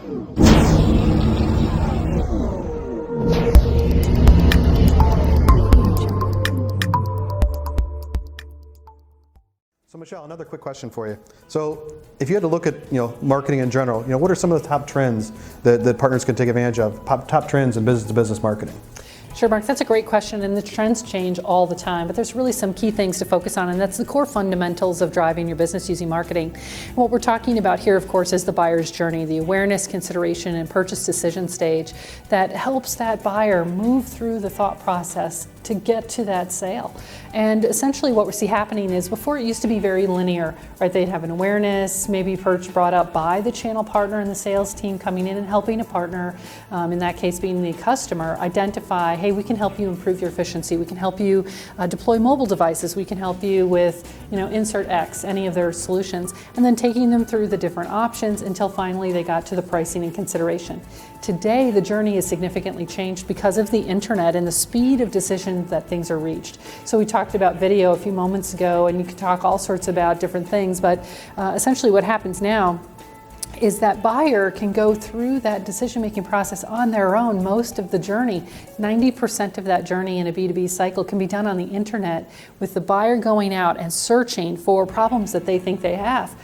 So Michelle, another quick question for you. So if you had to look at marketing in general, what are some of the top trends that partners can take advantage of, top trends in business-to-business marketing? Sure, Mark, that's a great question, and the trends change all the time, but there's really some key things to focus on, and that's the core fundamentals of driving your business using marketing. And what we're talking about here, of course, is the buyer's journey, the awareness, consideration, and purchase decision stage that helps that buyer move through the thought process to get to that sale. And essentially what we see happening is, before it used to be very linear, right? They'd have an awareness, maybe brought up by the channel partner and the sales team coming in and helping a partner, in that case being the customer, identify, hey, we can help you improve your efficiency, we can help you deploy mobile devices, we can help you with insert X, any of their solutions, and then taking them through the different options until finally they got to the pricing and consideration. Today, the journey is significantly changed because of the internet and the speed of decision that things are reached. So we talked about video a few moments ago, and you can talk all sorts about different things, but essentially what happens now is that buyer can go through that decision-making process on their own most of the journey. 90% of that journey in a B2B cycle can be done on the internet, with the buyer going out and searching for problems that they think they have.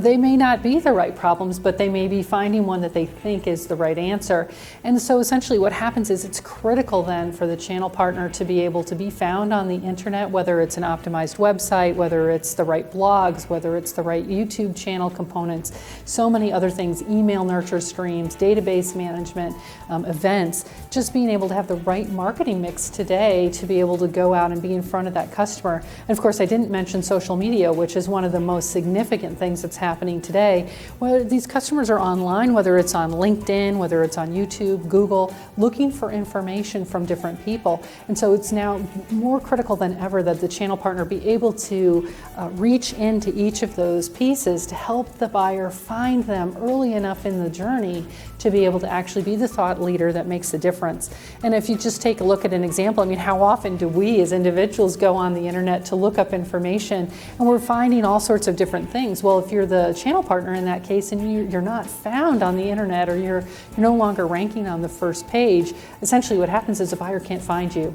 They may not be the right problems, but they may be finding one that they think is the right answer. And so essentially what happens is, it's critical then for the channel partner to be able to be found on the internet, whether it's an optimized website, whether it's the right blogs, whether it's the right YouTube channel components, so many other things, email nurture streams, database management, events, just being able to have the right marketing mix today to be able to go out and be in front of that customer. And of course, I didn't mention social media, which is one of the most significant things that's happening today. Whether these customers are online, whether it's on LinkedIn, whether it's on YouTube, Google, looking for information from different people. And so it's now more critical than ever that the channel partner be able to reach into each of those pieces to help the buyer find them early enough in the journey to be able to actually be the thought leader that makes the difference. And if you just take a look at an example, I mean, how often do we as individuals go on the internet to look up information, and we're finding all sorts of different things? Well, if you're the channel partner in that case and you're not found on the internet, or you're no longer ranking on the first page, essentially what happens is the buyer can't find you.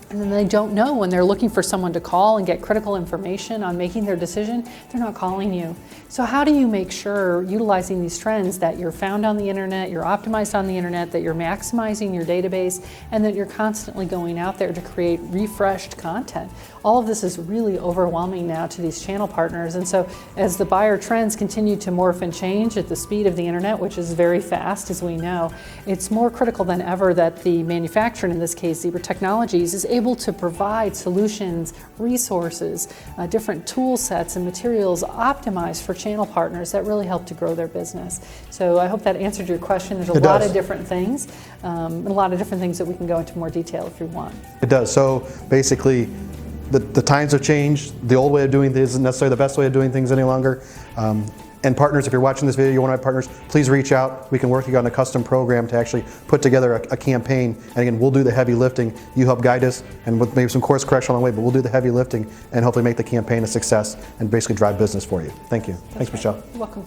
And then they don't know, when they're looking for someone to call and get critical information on making their decision, they're not calling you. So how do you make sure, utilizing these trends, that you're found on the internet, you're optimized on the internet, that you're maximizing your database, and that you're constantly going out there to create refreshed content? All of this is really overwhelming now to these channel partners. And so as the buyer trends continue to morph and change at the speed of the internet, which is very fast, as we know, it's more critical than ever that the manufacturer, in this case Zebra Technologies, is able to provide solutions, resources, different tool sets and materials optimized for channel partners that really help to grow their business. So I hope that answered your question. There's a lot of different things, a lot of different things that we can go into more detail if you want. It does. So basically, the times have changed. The old way of doing things isn't necessarily the best way of doing things any longer. And partners, if you're watching this video, you're one of my partners, please reach out. We can work together on a custom program to actually put together a campaign. And again, we'll do the heavy lifting. You help guide us, and with maybe some course correction along the way, but we'll do the heavy lifting and hopefully make the campaign a success and basically drive business for you. Thank you. Thanks, Michelle. You're welcome.